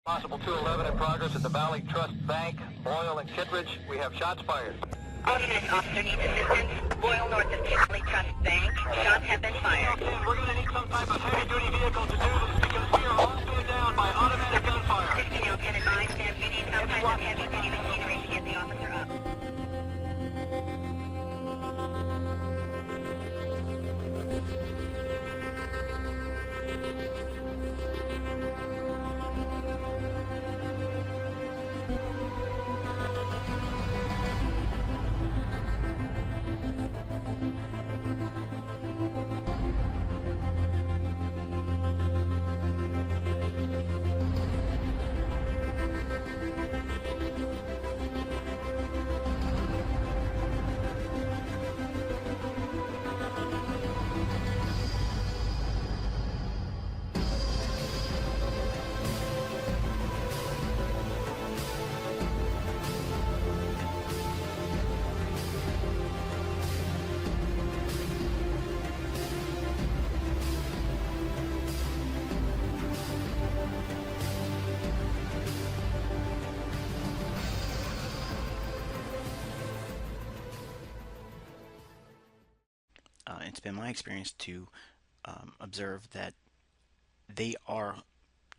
Possible 211 in progress at the Valley Trust Bank, Boyle and Kittredge. We have shots fired. Alternate officer needs assistance. Boyle north of Valley Trust Bank. Shots have been fired. We're going to need some type of heavy-duty vehicle to do this because we are all stood down by automatic gunfire. 16 10 advised, and you need some type of heavy-duty machinery to get the officer up. It's been my experience to observe that they are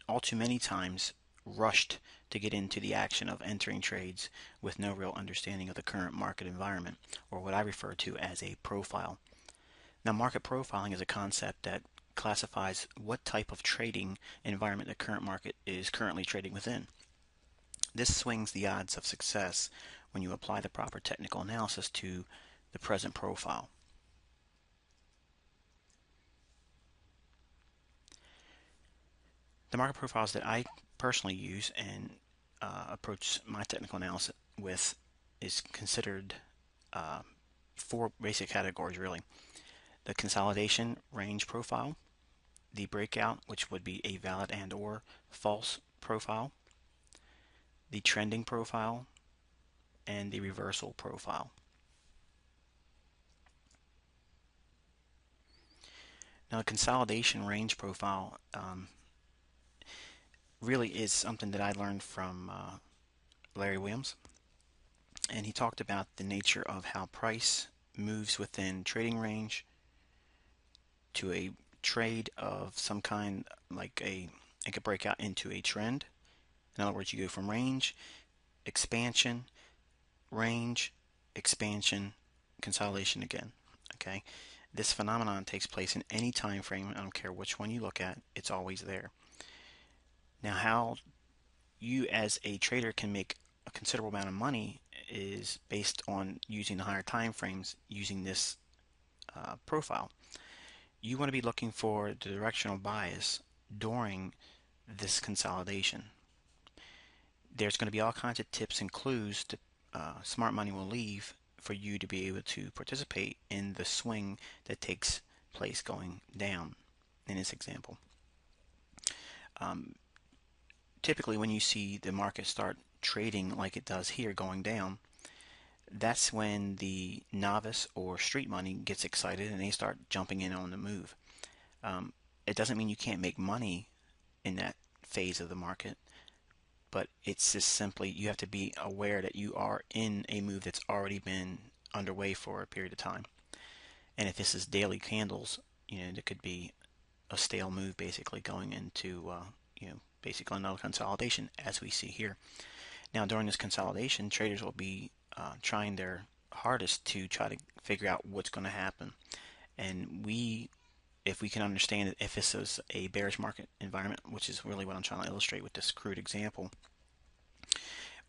all too many times rushed to get into the action of entering trades with no real understanding of the current market environment, or what I refer to as a profile. Now, market profiling is a concept that classifies what type of trading environment the current market is currently trading within. This swings the odds of success when you apply the proper technical analysis to the present profile. The market profiles that I personally use and approach my technical analysis with is considered four basic categories, really. The consolidation range profile, the breakout, which would be a valid and or false profile, the trending profile, and the reversal profile. Now, the consolidation range profile really is something that I learned from Larry Williams, and he talked about the nature of how price moves within trading range to a trade of some kind, like it could break out into a trend. In other words, you go from range, expansion, range, expansion, consolidation again. Okay, this phenomenon takes place in any time frame. I don't care which one you look at, it's always there. Now, how you as a trader can make a considerable amount of money is based on using the higher time frames, using this profile. You want to be looking for the directional bias during this consolidation. There's going to be all kinds of tips and clues that smart money will leave for you to be able to participate in the swing that takes place going down in this example. Typically, when you see the market start trading like it does here, going down, that's when the novice or street money gets excited and they start jumping in on the move. It doesn't mean you can't make money in that phase of the market, but it's just simply you have to be aware that you are in a move that's already been underway for a period of time. And if this is daily candles, there could be a stale move basically going into basically another consolidation, as we see here. Now, during this consolidation, traders will be trying their hardest to try to figure out what's going to happen. And if we can understand that if this is a bearish market environment, which is really what I'm trying to illustrate with this crude example,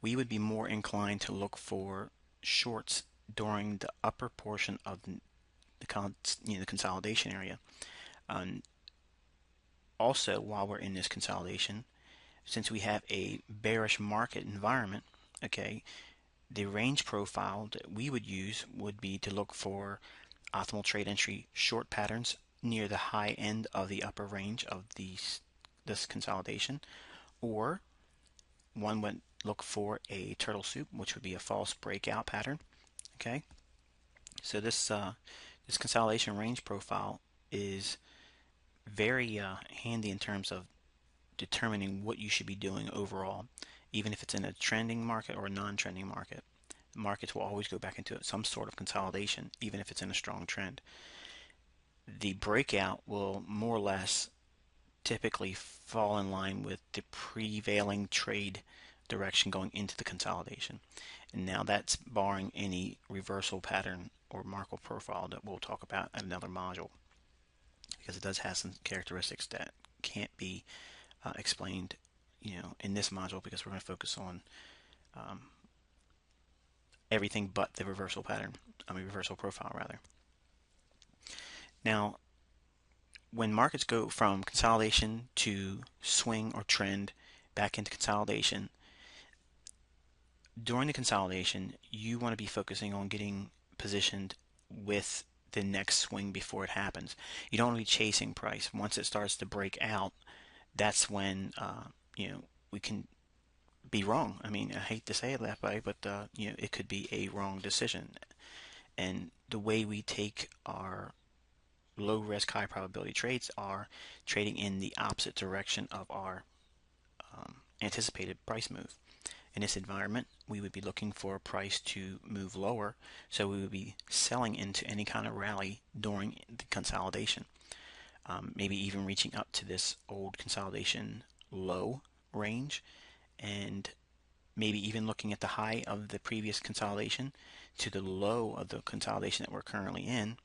we would be more inclined to look for shorts during the upper portion of the consolidation area. Also, while we're in this consolidation, since we have a bearish market environment, okay, the range profile that we would use would be to look for optimal trade entry short patterns near the high end of the upper range of this consolidation, or one would look for a turtle soup, which would be a false breakout pattern. Okay, so this consolidation range profile is very handy in terms of determining what you should be doing overall, even if it's in a trending market or a non-trending market. Markets will always go back into some sort of consolidation, even if it's in a strong trend. The breakout will more or less typically fall in line with the prevailing trade direction going into the consolidation. And now that's barring any reversal pattern or market profile that we'll talk about in another module, because it does have some characteristics that can't be explained, in this module, because we're going to focus on everything but the reversal pattern, reversal profile rather. Now, when markets go from consolidation to swing or trend back into consolidation, during the consolidation, you want to be focusing on getting positioned with the next swing before it happens. You don't want to be chasing price. Once it starts to break out, that's when we can be wrong. I mean, I hate to say it that way, but it could be a wrong decision. And the way we take our low risk, high probability trades are trading in the opposite direction of our anticipated price move. In this environment, we would be looking for a price to move lower, so we would be selling into any kind of rally during the consolidation. Maybe even reaching up to this old consolidation low range, and maybe even looking at the high of the previous consolidation to the low of the consolidation that we're currently in,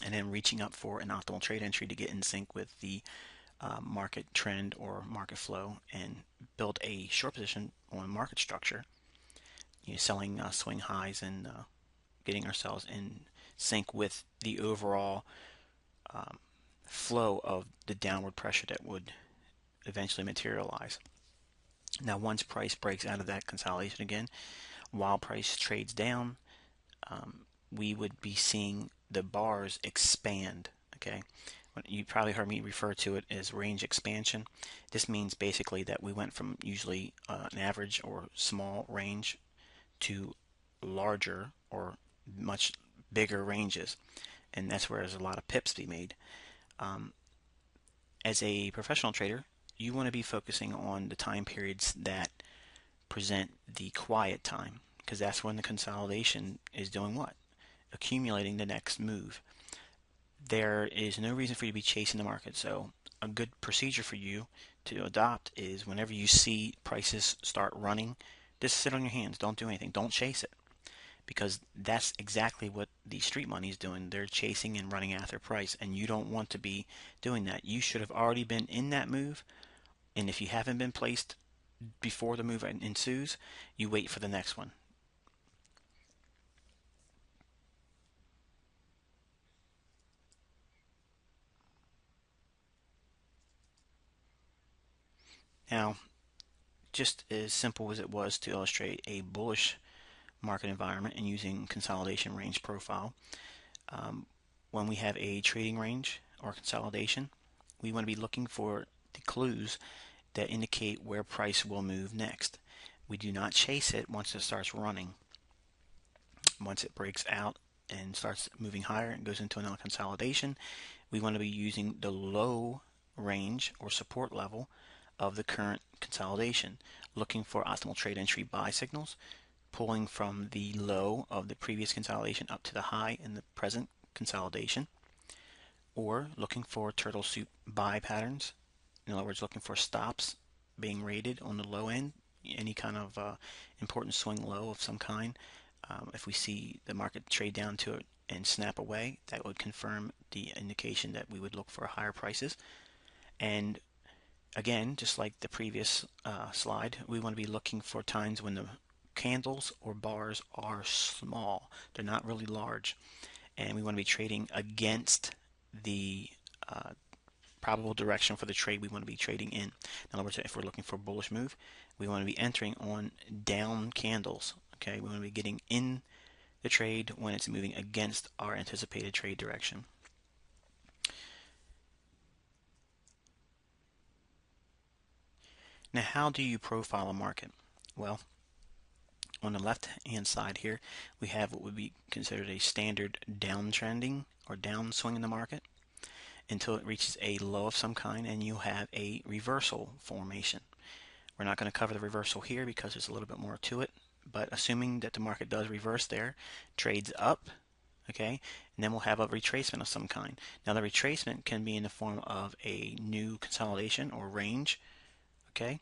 and then reaching up for an optimal trade entry to get in sync with the market trend or market flow and build a short position on market structure, selling swing highs and getting ourselves in sync with the overall flow of the downward pressure that would eventually materialize. Now, once price breaks out of that consolidation again, while price trades down, we would be seeing the bars expand. Okay, you probably heard me refer to it as range expansion. This means basically that we went from usually an average or small range to larger or much bigger ranges, and that's where there's a lot of pips to be made. As a professional trader, you want to be focusing on the time periods that present the quiet time, because that's when the consolidation is doing what? Accumulating the next move. There is no reason for you to be chasing the market. So a good procedure for you to adopt is whenever you see prices start running, just sit on your hands. Don't do anything. Don't chase it, because that's exactly what the street money is doing. They're chasing and running after price, and you don't want to be doing that. You should have already been in that move, and if you haven't been placed before the move ensues, you wait for the next one. Now, just as simple as it was to illustrate a bullish market environment and using consolidation range profile, when we have a trading range or consolidation, we want to be looking for the clues that indicate where price will move next. We do not chase it once it starts running. Once it breaks out and starts moving higher and goes into another consolidation, we want to be using the low range or support level of the current consolidation, looking for optimal trade entry buy signals, pulling from the low of the previous consolidation up to the high in the present consolidation, or looking for turtle soup buy patterns. In other words, looking for stops being rated on the low end, any kind of important swing low of some kind. If we see the market trade down to it and snap away, that would confirm the indication that we would look for higher prices. And again, just like the previous slide, we want to be looking for times when the candles or bars are small. They're not really large. And we want to be trading against the probable direction for the trade we want to be trading in. In other words, if we're looking for a bullish move, we want to be entering on down candles. Okay, we want to be getting in the trade when it's moving against our anticipated trade direction. Now, how do you profile a market? Well, on the left hand side here, we have what would be considered a standard downtrending or downswing in the market. until it reaches a low of some kind, and you have a reversal formation. We're not going to cover the reversal here because there's a little bit more to it, but assuming that the market does reverse there, trades up, okay, and then we'll have a retracement of some kind. Now the retracement can be in the form of a new consolidation or range, okay,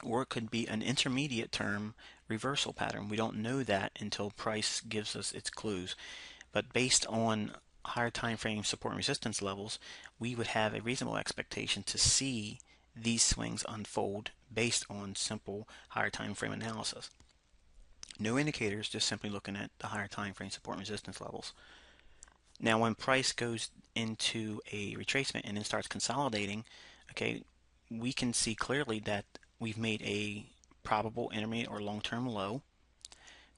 or it could be an intermediate term reversal pattern. We don't know that until price gives us its clues, but based on higher time frame support and resistance levels, we would have a reasonable expectation to see these swings unfold based on simple higher time frame analysis. No indicators, just simply looking at the higher time frame support and resistance levels. Now when price goes into a retracement and then starts consolidating, okay, we can see clearly that we've made a probable intermediate or long-term low.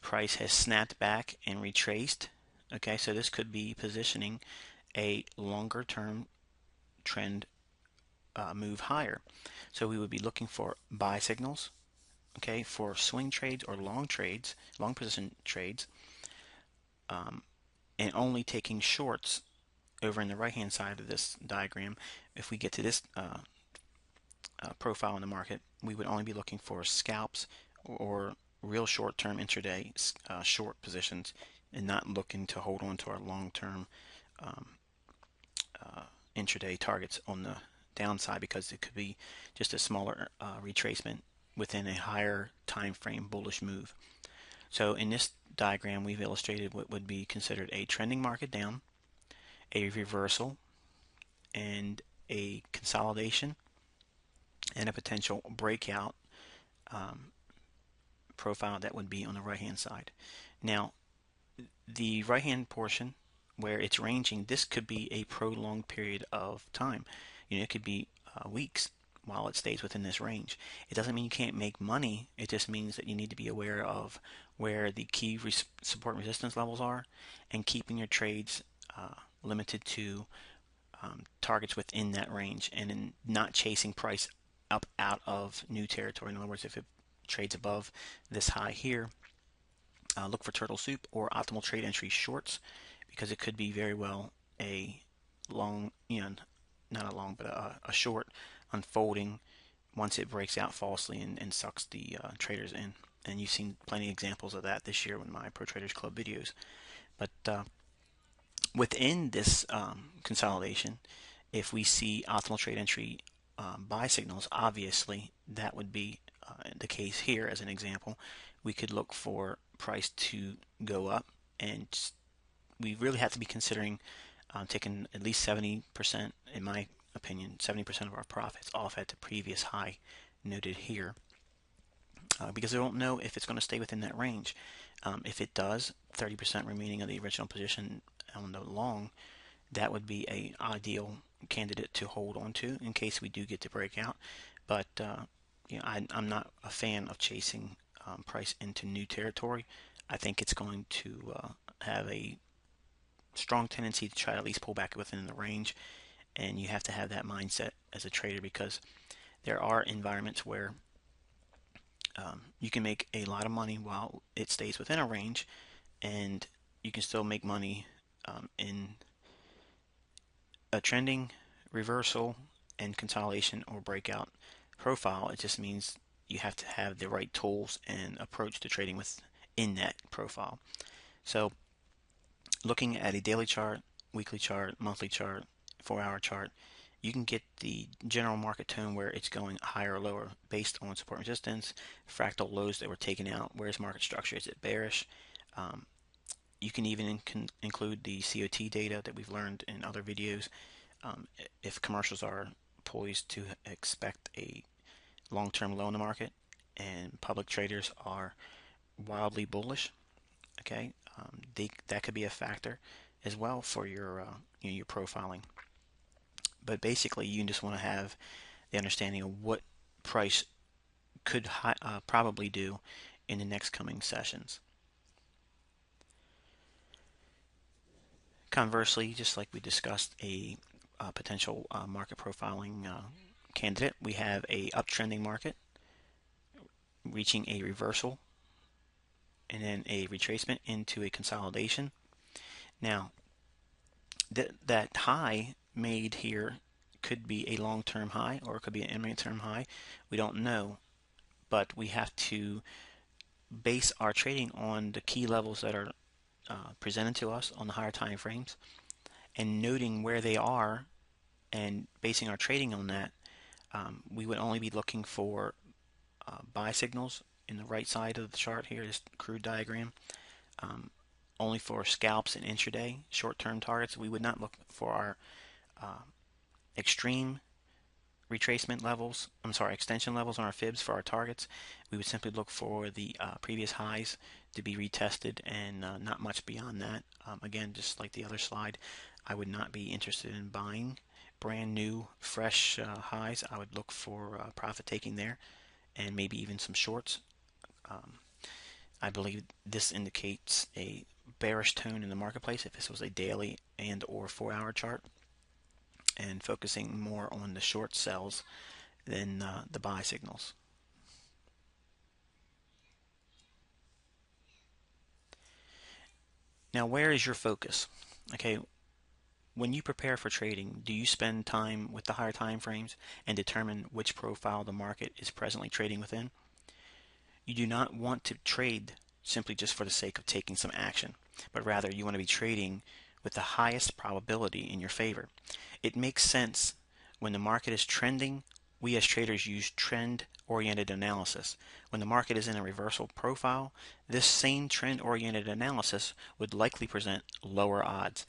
Price has snapped back and retraced. Okay, so this could be positioning a longer term trend move higher. So we would be looking for buy signals, okay, for swing trades or long trades, long position trades, and only taking shorts over in the right hand side of this diagram. If we get to this profile in the market, we would only be looking for scalps or real short-term intraday short positions, and not looking to hold on to our long-term intraday targets on the downside, because it could be just a smaller retracement within a higher time frame bullish move. So in this diagram, we've illustrated what would be considered a trending market down, a reversal, and a consolidation, and a potential breakout profile that would be on the right hand side. Now the right hand portion where it's ranging, this could be a prolonged period of time. It could be weeks while it stays within this range. It doesn't mean you can't make money. It just means that you need to be aware of where the key support and resistance levels are, and keeping your trades limited to targets within that range, and in not chasing price up out of new territory. In other words, if it trades above this high here, look for turtle soup or optimal trade entry shorts, because it could be very well a long, not a long, but a short unfolding once it breaks out falsely and sucks the traders in. And you've seen plenty of examples of that this year with my Pro Traders Club videos. But within this consolidation, if we see optimal trade entry buy signals, obviously that would be the case here. As an example, we could look for price to go up, and we really have to be considering taking at least 70%, in my opinion, 70% of our profits off at the previous high noted here, because I don't know if it's going to stay within that range. If it does, 30% remaining of the original position on the long, that would be a ideal candidate to hold on to in case we do get the breakout. But I'm not a fan of chasing price into new territory. I think it's going to have a strong tendency to try to at least pull back within the range, and you have to have that mindset as a trader, because there are environments where you can make a lot of money while it stays within a range, and you can still make money in a trending reversal and consolidation or breakout profile. It just means you have to have the right tools and approach to trading within that profile. So looking at a daily chart, weekly chart, monthly chart, 4-hour chart, you can get the general market tone where it's going higher or lower based on support and resistance, fractal lows that were taken out. Where's market structure? Is it bearish? You can even include the COT data that we've learned in other videos. If commercials are poised to expect a long-term low in the market and public traders are wildly bullish, okay, that could be a factor as well for your your profiling. But basically, you just want to have the understanding of what price could probably do in the next coming sessions. Conversely, just like we discussed a potential market profiling candidate, we have a uptrending market reaching a reversal and then a retracement into a consolidation. Now, that high made here could be a long-term high or it could be an intermediate-term high. We don't know, but we have to base our trading on the key levels that are presented to us on the higher time frames, and noting where they are and basing our trading on that. We would only be looking for buy signals in the right side of the chart here, this crude diagram. Only for scalps and intraday short-term targets. We would not look for our extreme retracement levels, extension levels on our fibs for our targets. We would simply look for the previous highs to be retested, and not much beyond that. Again, just like the other slide, I would not be interested in buying brand new fresh highs. I would look for profit taking there, and maybe even some shorts. I believe this indicates a bearish tone in the marketplace if this was a daily and or 4-hour chart, and focusing more on the short sells than the buy signals. Now, where is your focus? Okay, when you prepare for trading, do you spend time with the higher time frames and determine which profile the market is presently trading within? You do not want to trade simply just for the sake of taking some action, but rather you want to be trading with the highest probability in your favor. It makes sense when the market is trending. We as traders use trend-oriented analysis. When the market is in a reversal profile, this same trend-oriented analysis would likely present lower odds.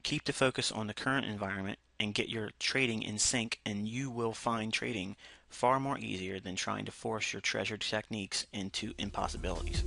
Keep the focus on the current environment and get your trading in sync, and you will find trading far more easier than trying to force your treasured techniques into impossibilities.